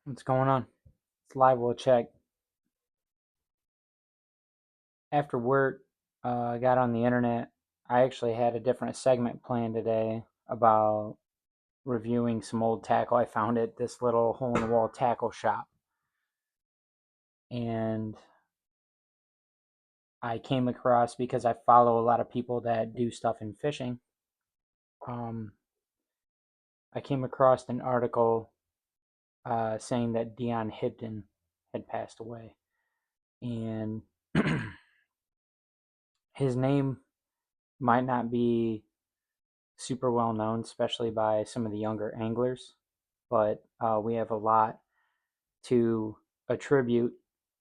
What's going on? It's live. We'll check. After work, I got on the internet. I actually had a different segment planned today about reviewing some old tackle I found at this little hole in the wall tackle shop. And I came across, because I follow a lot of people that do stuff in fishing, um, I came across an article saying that Dion Hibdon had passed away. And his name might not be super well known, especially by some of the younger anglers. But we have a lot to attribute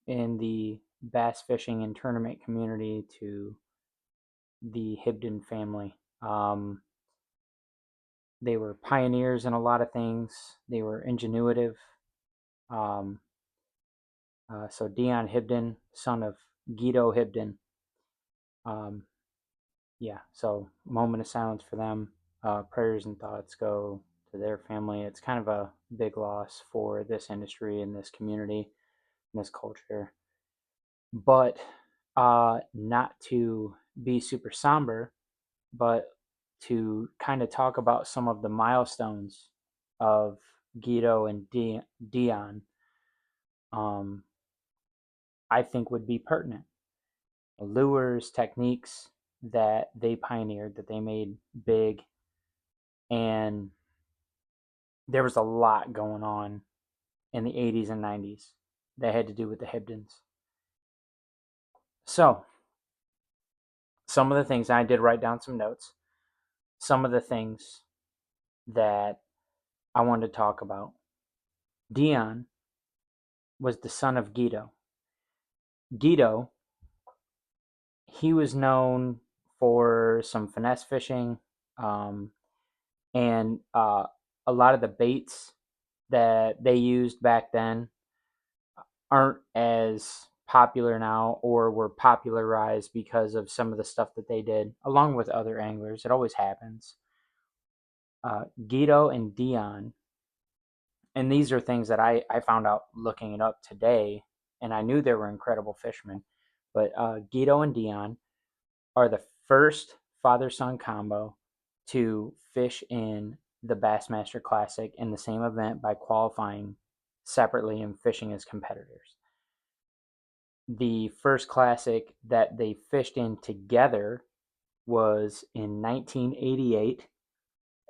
in the bass fishing and tournament community to the Hibdon family. They were pioneers in a lot of things. They were ingenuitive. Um, so Dion Hibdon, son of Guido Hibdon. Um, yeah, so moment of silence for them. Prayers and thoughts go to their family. It's kind of a big loss for this industry and this community and this culture. But not to be super somber, but to kind of talk about some of the milestones of Guido and Dion, um, I think would be pertinent. Lures, techniques that they pioneered, that they made big, and there was a lot going on in the 80s and 90s that had to do with the Hibdons. So, some of the things I did write down some notes, some of the things that I wanted to talk about. Dion was the son of Guido. Guido, he was known for some finesse fishing, um, and a lot of the baits that they used back then aren't as popular now, or were popularized because of some of the stuff that they did along with other anglers. It always happens. Guido and Dion, and these are things that I found out looking it up today, and I knew they were incredible fishermen. But Guido and Dion are the first father son combo to fish in the Bassmaster Classic in the same event by qualifying separately and fishing as competitors. The first classic that they fished in together was in 1988,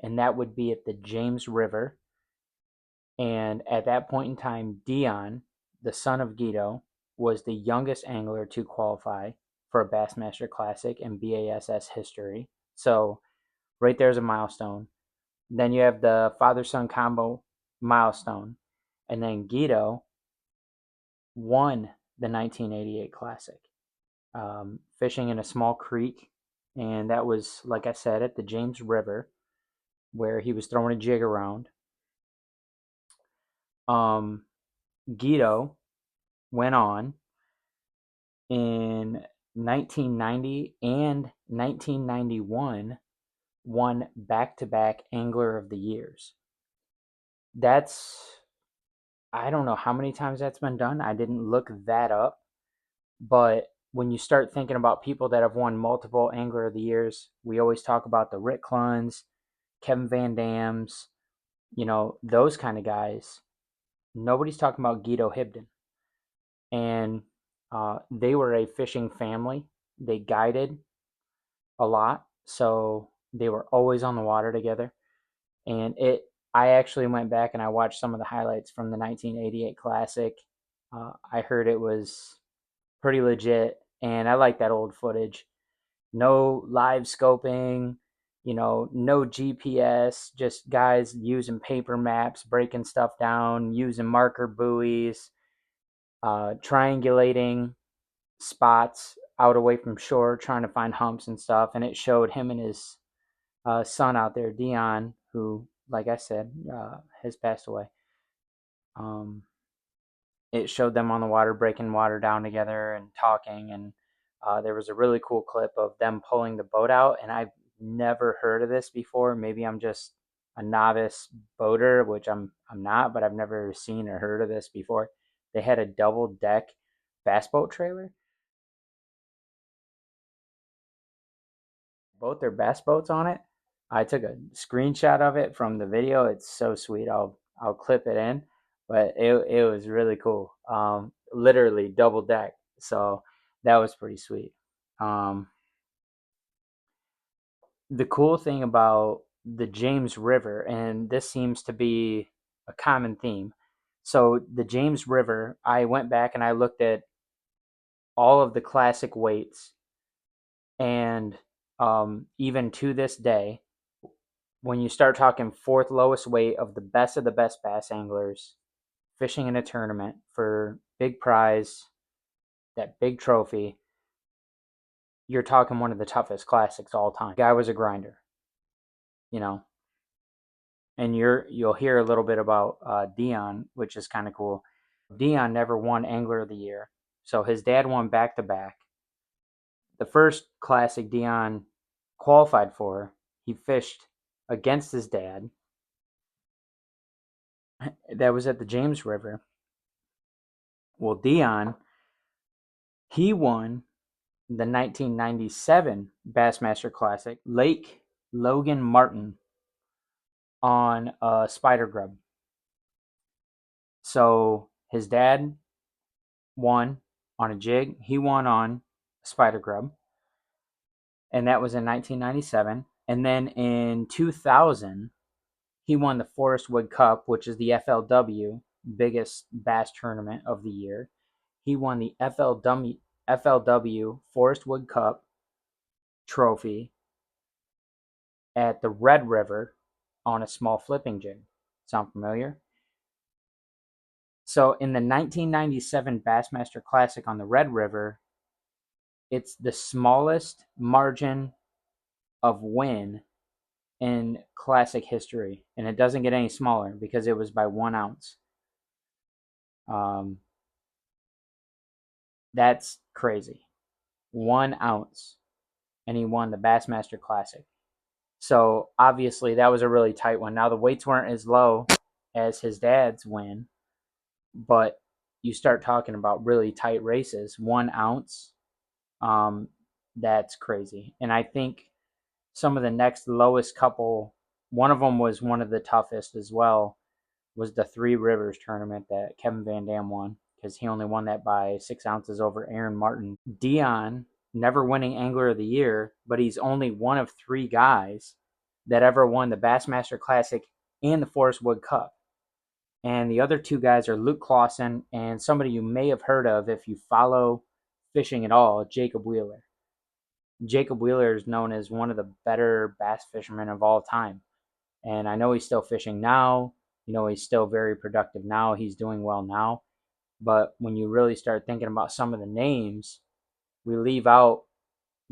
and that would be at the James River. And at that point in time, Dion, the son of Guido, was the youngest angler to qualify for a Bassmaster Classic in BASS history. So, right there's a milestone. Then you have the father son combo milestone. And then Guido won the 1988 Classic, fishing in a small creek. And that was, like I said, at the James River, where he was throwing a jig around. Um, Guido went on in 1990 and 1991, won back-to-back Angler of the Years. That's, I don't know how many times that's been done. I didn't look that up, but when you start thinking about people that have won multiple Angler of the Years, we always talk about the Rick Cluns, Kevin Van Dams, those kind of guys. Nobody's talking about Guido Hibdon. And they were a fishing family. They guided a lot, so they were always on the water together. And I actually went back and I watched some of the highlights from the 1988 Classic. I heard it was pretty legit, and I like that old footage. No live scoping, no GPS, just guys using paper maps, breaking stuff down, using marker buoys, triangulating spots out away from shore, trying to find humps and stuff. And it showed him and his son out there, Dion, who, like I said, has passed away. Um, it showed them on the water, breaking water down together and talking. And there was a really cool clip of them pulling the boat out. And I've never heard of this before. Maybe I'm just a novice boater, which I'm not, but I've never seen or heard of this before. They had a double deck bass boat trailer, both their bass boats on it. I took a screenshot of it from the video. It's so sweet. I'll clip it in, but it was really cool. Literally double deck. So that was pretty sweet. Um, the cool thing about the James River, and this seems to be a common theme. So the James River, I went back and I looked at all of the classic weights, and even to this day, when you start talking fourth lowest weight of the best bass anglers fishing in a tournament for big prize, that big trophy, you're talking one of the toughest classics all time. Guy was a grinder, you know. And you'll hear a little bit about Dion, which is kind of cool. Dion never won Angler of the Year, so his dad won back to back. The first classic Dion qualified for, he fished against his dad. That was at the James River. Well, Dion, he won the 1997 Bassmaster Classic, Lake Logan Martin, on a spider grub. So his dad won on a jig. He won on a spider grub, and that was in 1997. And then in 2000, he won the Forest Wood Cup, which is the FLW biggest bass tournament of the year. He won the FLW Forest Wood Cup trophy at the Red River on a small flipping jig. Sound familiar? So in the 1997 Bassmaster Classic on the Red River, it's the smallest margin of win in classic history, and it doesn't get any smaller because it was by 1 ounce. Um, that's crazy. 1 ounce, and he won the Bassmaster Classic. So obviously that was a really tight one. Now the weights weren't as low as his dad's win, but you start talking about really tight races. 1 ounce, that's crazy. And I think some of the next lowest couple, one of them was one of the toughest as well, was the Three Rivers tournament that Kevin Van Dam won, because he only won that by 6 ounces over Aaron Martin. Dion, never winning Angler of the Year, but he's only one of three guys that ever won the Bassmaster Classic and the Forest Wood Cup. And the other two guys are Luke Clausen and somebody you may have heard of if you follow fishing at all, Jacob Wheeler. Jacob Wheeler is known as one of the better bass fishermen of all time. And I know he's still fishing now. He's still very productive now. He's doing well now. But when you really start thinking about some of the names, we leave out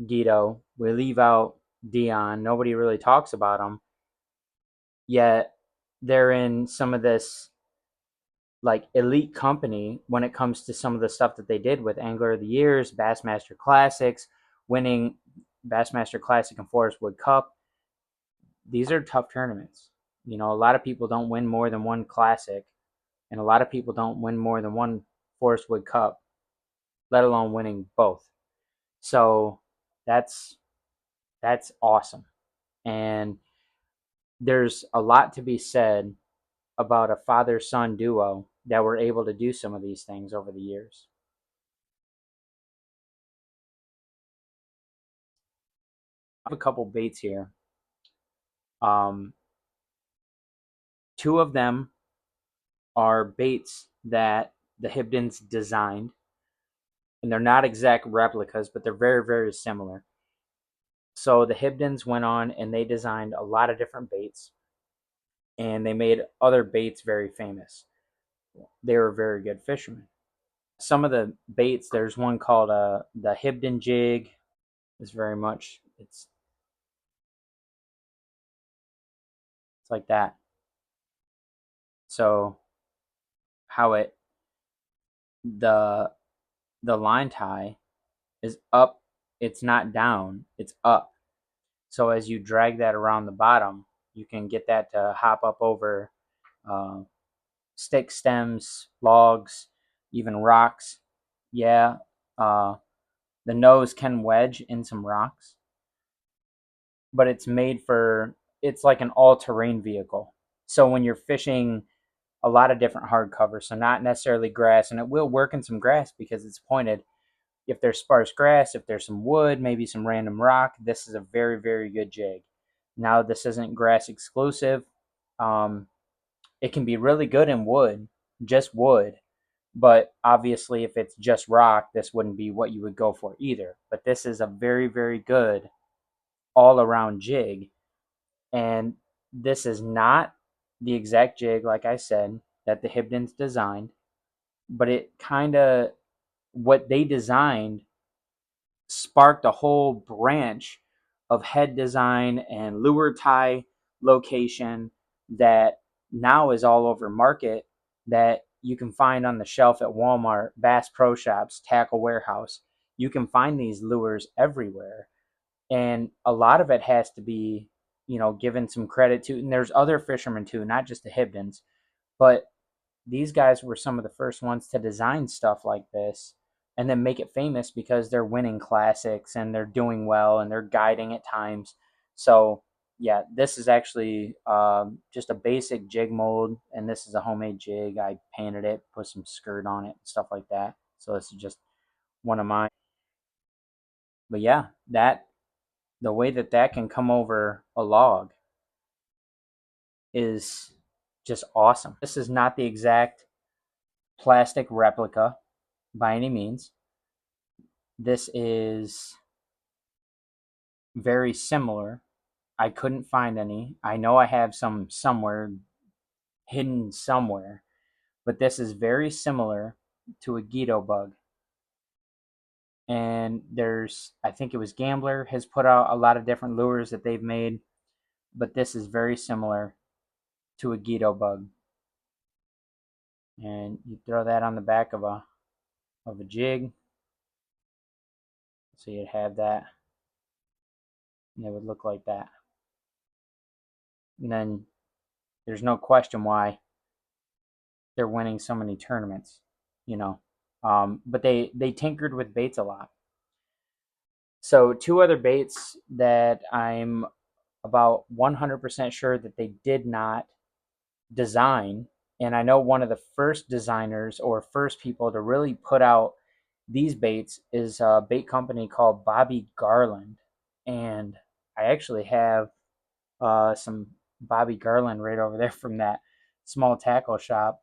Guido, we leave out Dion. Nobody really talks about them. Yet they're in some of this like elite company when it comes to some of the stuff that they did with Angler of the Years, Bassmaster Classics, winning Bassmaster Classic and Forest Wood Cup. These are tough tournaments. A lot of people don't win more than one classic, and a lot of people don't win more than one Forest Wood Cup, let alone winning both. So that's awesome. And there's a lot to be said about a father-son duo that were able to do some of these things over the years. I have a couple baits here. Um, two of them are baits that the Hibdons designed, and they're not exact replicas, but they're very, very similar. So the Hibdons went on and they designed a lot of different baits, and they made other baits very famous. They were very good fishermen. Some of the baits, there's one called the Hibdon jig. It's very much it's like that. So how the the line tie is up, it's not down, it's up. So as you drag that around the bottom, You can get that to hop up over uh, stick stems, logs, even rocks. Yeah, uh, the nose can wedge in some rocks, but it's made for, it's like an all-terrain vehicle. So when you're fishing a lot of different hardcovers, so not necessarily grass, and it will work in some grass because it's pointed. If there's sparse grass, if there's some wood, maybe some random rock, this is a very, very good jig. Now, this isn't grass exclusive. Um, it can be really good in wood, just wood, but obviously, if it's just rock, this wouldn't be what you would go for either. But this is a very, very good all around jig. And this is not the exact jig, like I said, that the Hibdons designed, but it kind of, what they designed sparked a whole branch of head design and lure tie location that now is all over market, that you can find on the shelf at Walmart, Bass Pro Shops, Tackle Warehouse. You can find these lures everywhere. And a lot of it has to be, given some credit to, and there's other fishermen too, not just the Hibdons, but these guys were some of the first ones to design stuff like this and then make it famous because they're winning classics and they're doing well and they're guiding at times. So, yeah, this is actually just a basic jig mold, and this is a homemade jig. I painted it, put some skirt on it, and stuff like that. So, this is just one of mine. But yeah, that the way that that can come over a log is just awesome. This is not the exact plastic replica by any means. This is very similar. I couldn't find any. I know I have some somewhere, hidden somewhere, but this is very similar to a Guido bug. And I think it was Gambler has put out a lot of different lures that they've made, but this is very similar to a Guido bug. And you throw that on the back of a jig, so you'd have that, and it would look like that. And then there's no question why they're winning so many tournaments, you know. But they tinkered with baits a lot. So two other baits that I'm about 100% sure that they did not design, and I know one of the first designers or first people to really put out these baits is a bait company called Bobby Garland, and I actually have some Bobby Garland right over there from that small tackle shop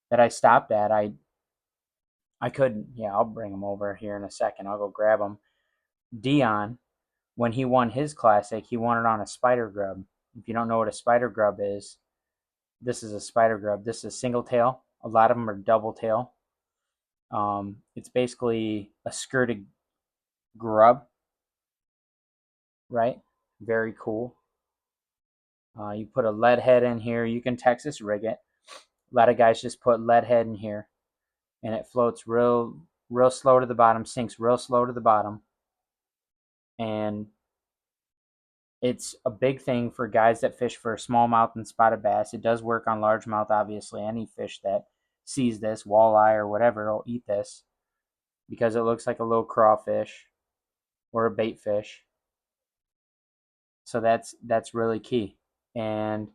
that I stopped at. I couldn't. Yeah, I'll bring him over here in a second. I'll go grab him. Dion, when he won his classic, he won it on a spider grub. If you don't know what a spider grub is, this is a spider grub. This is single tail. A lot of them are double tail. It's basically a skirted grub, right? Very cool. You put a lead head in here. You can Texas rig it. A lot of guys just put lead head in here, and it floats real slow to the bottom, sinks real slow to the bottom, and it's a big thing for guys that fish for smallmouth and spotted bass. It does work on largemouth, obviously. Any fish that sees this, walleye or whatever, will eat this because it looks like a little crawfish or a bait fish. So that's really key. And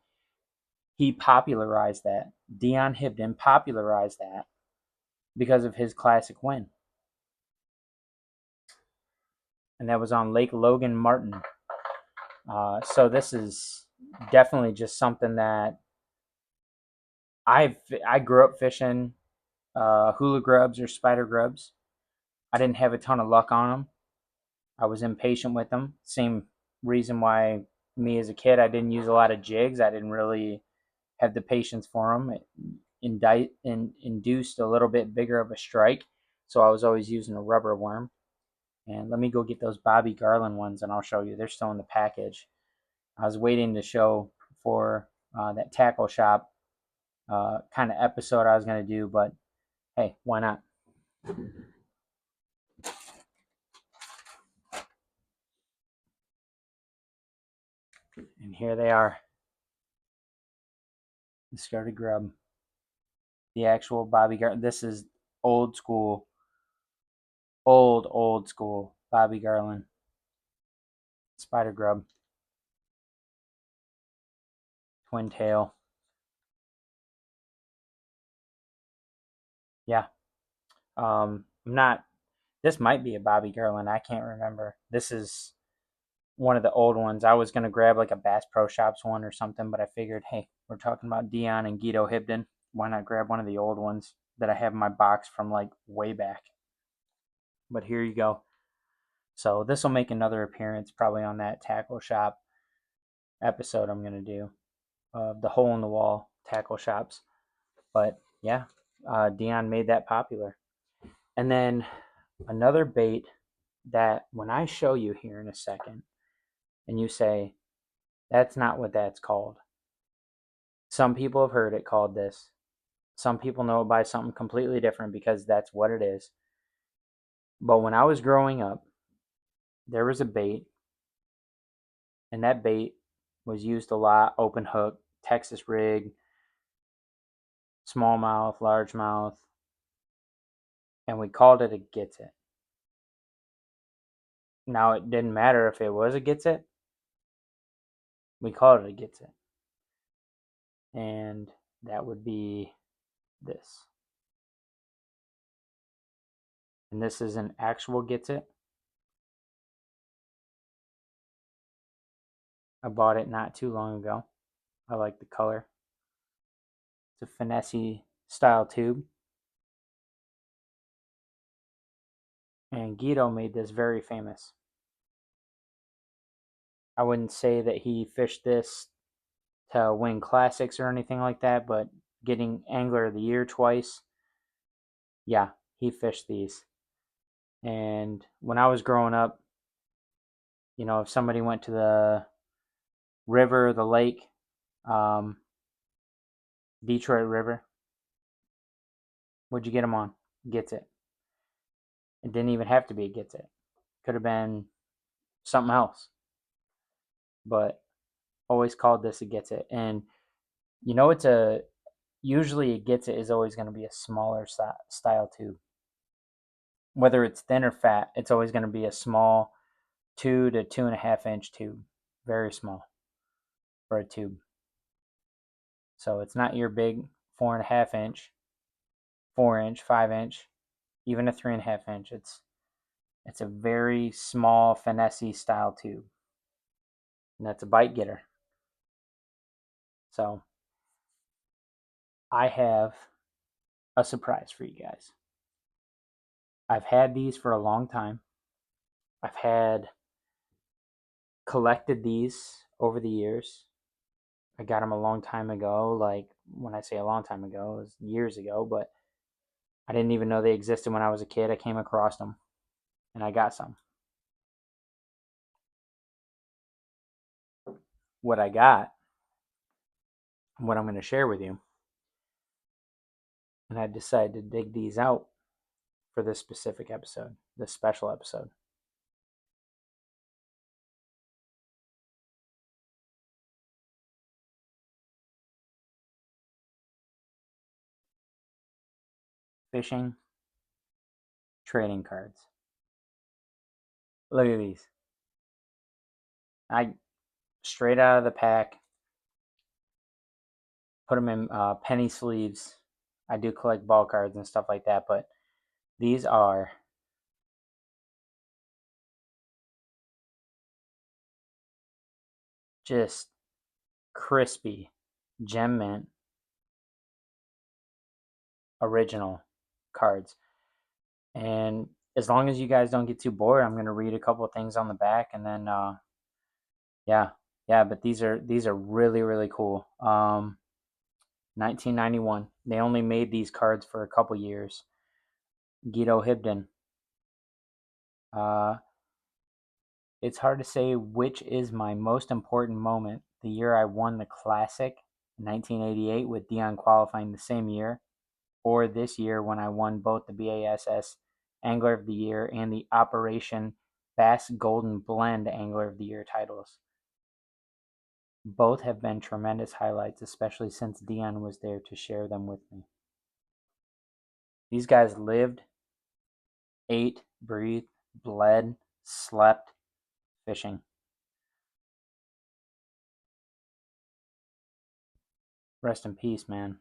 he popularized that. Dion Hibdon popularized that because of his classic win. And that was on Lake Logan Martin. So this is definitely just something that I grew up fishing hula grubs or spider grubs. I didn't have a ton of luck on them. I was impatient with them. Same reason why me as a kid I didn't use a lot of jigs. I didn't really have the patience for them. It induced a little bit bigger of a strike, so I was always using a rubber worm. And let me go get those Bobby Garland ones, and I'll show you. They're still in the package. I was waiting to show for that tackle shop kind of episode I was going to do, but hey, why not? And here they are. Discarded grub. The actual Bobby Garland. This is old school, old school Bobby Garland. Spider grub. Twin tail. Yeah. I'm not. This might be a Bobby Garland. I can't remember. This is one of the old ones. I was gonna grab like a Bass Pro Shops one or something, but I figured, hey, we're talking about Dion and Guido Hibdon. Why not grab one of the old ones that I have in my box from like way back? But here you go. So this will make another appearance probably on that tackle shop episode I'm gonna do of the hole in the wall tackle shops. But yeah, Dion made that popular. And then another bait that when I show you here in a second, and you say, that's not what that's called. Some people have heard it called this. Some people know it by something completely different because that's what it is. But when I was growing up, there was a bait, and that bait was used a lot open hook, Texas rig, smallmouth, largemouth, and we called it a gets it. Now, it didn't matter if it was a gets it, we called it a gets it. And that would be this. And this is an actual gets it. I bought it not too long ago. I like the color. It's a finesse style tube. And Guido made this very famous. I wouldn't say that he fished this to win classics or anything like that, but getting Angler of the Year twice, yeah, he fished these. And when I was growing up, you know, if somebody went to the river, the lake, um, Detroit River, what'd you get them on? Gets it. It didn't even have to be a gets it. Could have been something else, but always called this a gets it. And you know, it's a usually a gets it is always going to be a smaller style tube. Whether it's thin or fat, it's always going to be a small 2 to 2.5 inch tube, very small for a tube. So it's not your big 4.5 inch, 4 inch, 5 inch, even a 3.5 inch. It's a very small finesse style tube, and that's a bite getter. So I have a surprise for you guys. I've had these for a long time. I've had collected these over the years. I got them a long time ago. Like, when I say a long time ago, it was years ago, but I didn't even know they existed when I was a kid. I came across them and I got some. What I got, what I'm going to share with you, and I decided to dig these out for this specific episode, this special episode. Fishing trading cards. Look at these. I straight out of the pack, put them in penny sleeves. I do collect ball cards and stuff like that, but these are just crispy gem mint original cards. And as long as you guys don't get too bored, I'm going to read a couple of things on the back, and then yeah, yeah. But these are really cool. 1991. They only made these cards for a couple years. Guido Hibdon. Uh, it's hard to say which is my most important moment. The year I won the Classic, 1988, with Dion qualifying the same year, or this year when I won both the BASS Angler of the Year and the Operation Bass Golden Blend Angler of the Year titles. Both have been tremendous highlights, especially since Dion was there to share them with me. These guys lived, ate, breathed, bled, slept fishing. Rest in peace, man.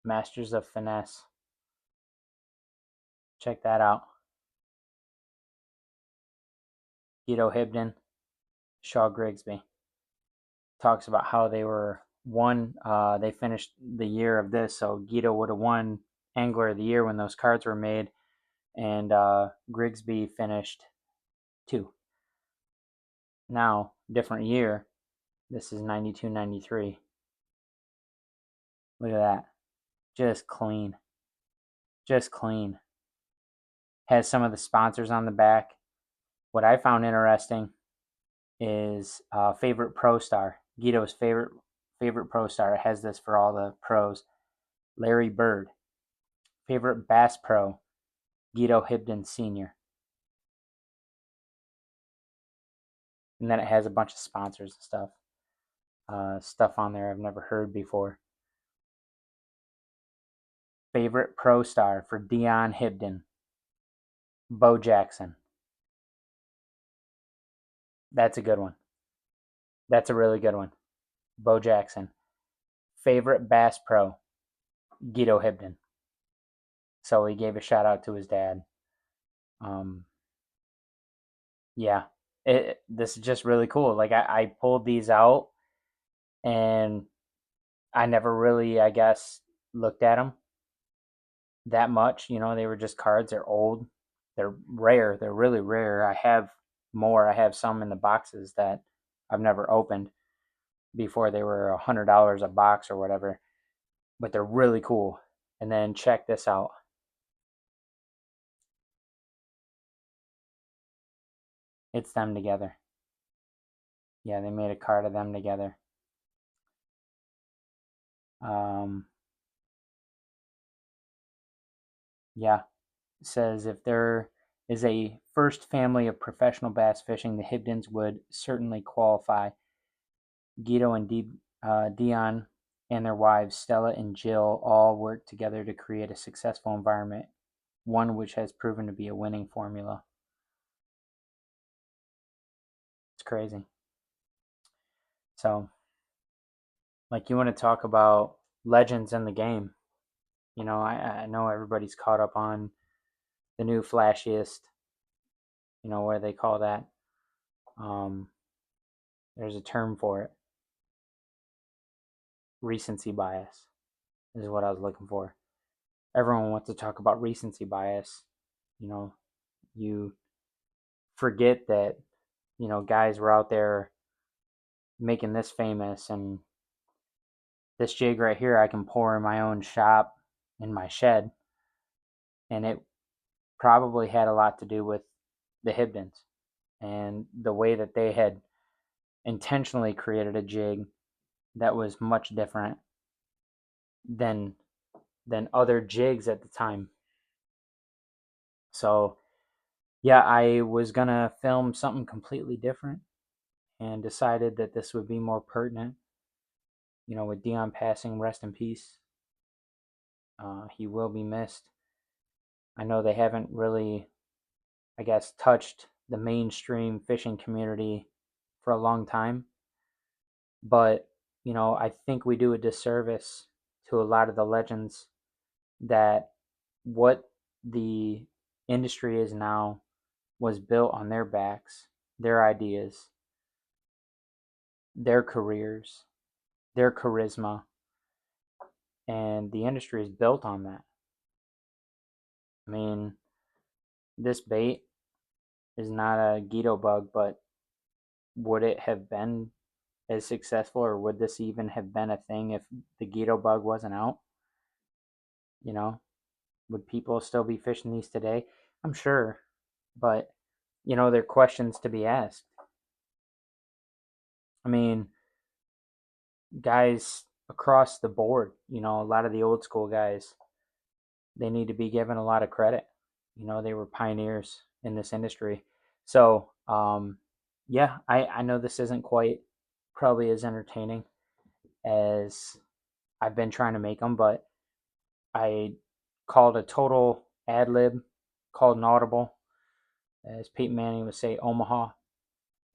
Masters of Finesse. Check that out. Guido Hibdon, Shaw Grigsby. Talks about how they were they finished the year of this, so Guido would have won Angler of the Year when those cards were made, and Grigsby finished 2. Now, different year. This is 92, 93. Look at that. Just clean. Just clean. Has some of the sponsors on the back. What I found interesting is favorite pro star. Guido's favorite pro star. It has this for all the pros. Larry Bird. Favorite bass pro. Guido Hibdon Sr. And then it has a bunch of sponsors and stuff. Stuff on there I've never heard before. Favorite pro star for Dion Hibdon. Bo Jackson. That's a good one. That's a really good one. Bo Jackson. Favorite bass pro. Guido Hibdon. So he gave a shout out to his dad. Um, yeah, this is just really cool. Like I pulled these out and I never really, I guess, looked at them that much. You know, they were just cards. They're old. They're rare. They're really rare. I have more. I have some in the boxes that I've never opened before. They were $100 a box or whatever, but they're really cool. And then check this out. It's them together. Yeah, they made a card of them together. Um, yeah, it says if there is a first family of professional bass fishing, the Hibdons would certainly qualify. Guido and Dion and their wives, Stella and Jill, all work together to create a successful environment, one which has proven to be a winning formula. It's crazy. So, like, you want to talk about legends in the game. You know, I know everybody's caught up on the new flashiest, what do they call that? Um, there's a term for it. Recency bias is what I was looking for. Everyone wants to talk about recency bias. You know, you forget that, guys were out there making this famous, and this jig right here I can pour in my own shop in my shed, and it probably had a lot to do with the Hibdons and the way that they had intentionally created a jig that was much different than other jigs at the time. So yeah, I was gonna film something completely different and decided that this would be more pertinent. With Dion passing, rest in peace. He will be missed. I know they haven't really, I guess, touched the mainstream fishing community for a long time, but I think we do a disservice to a lot of the legends that what the industry is now was built on their backs, their ideas, their careers, their charisma, and the industry is built on that. I mean, this bait is not a Guido bug, but would it have been as successful, or would this even have been a thing if the Guido bug wasn't out? You know, would people still be fishing these today? I'm sure, but they're questions to be asked. I mean, guys across the board. A lot of the old school guys, they need to be given a lot of credit. They were pioneers in this industry. So, yeah, I know this isn't quite probably as entertaining as I've been trying to make them, but I called a total ad lib, called an audible, as Peyton Manning would say, Omaha,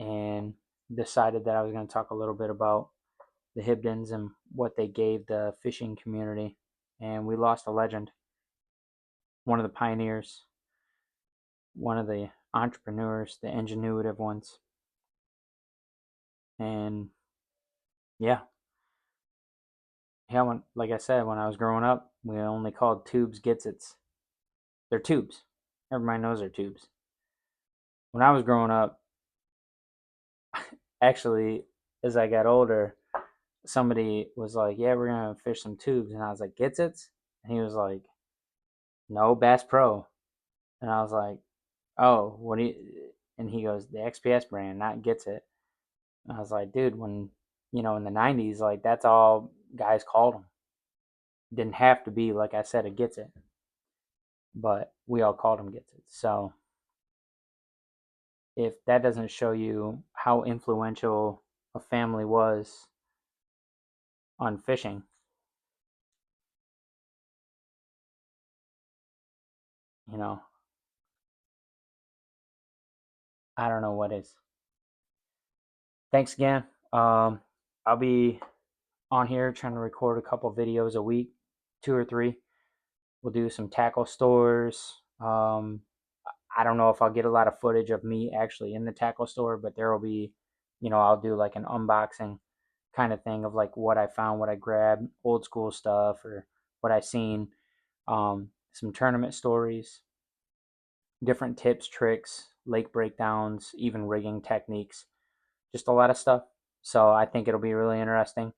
and decided that I was going to talk a little bit about the Hibdons and what they gave the fishing community. And we lost a legend, one of the pioneers, one of the entrepreneurs, the ingenuitive ones. And yeah, like I said, when I was growing up, we only called tubes Gitsits. They're tubes. Everybody knows they're tubes. When I was growing up, actually, as I got older, somebody was like, "Yeah, we're gonna fish some tubes," and I was like, "Gitsits," and he was like, "No, Bass Pro," and I was like, "Oh, what do you?" And he goes, "The XPS brand, not Gitsit." And I was like, "Dude, when in the '90s, like that's all guys called them. Didn't have to be like I said, a Gitsit, but we all called them Gitsits." So if that doesn't show you how influential a family was on fishing, you know, I don't know what is. Thanks again. I'll be on here trying to record a couple videos a week, two or three. We'll do some tackle stores. I don't know if I'll get a lot of footage of me actually in the tackle store, but there will be, I'll do like an unboxing kind of thing of like what I found, what I grabbed, old school stuff, or what I seen. Some tournament stories, different tips, tricks, lake breakdowns, even rigging techniques, just a lot of stuff. So I think it'll be really interesting.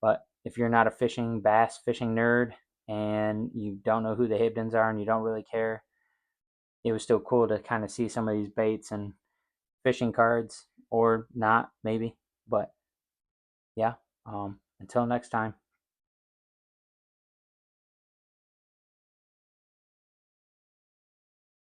But if you're not a bass fishing nerd and you don't know who the Hibdons are and you don't really care, it was still cool to kind of see some of these baits and fishing cards or not, maybe. But yeah, until next time.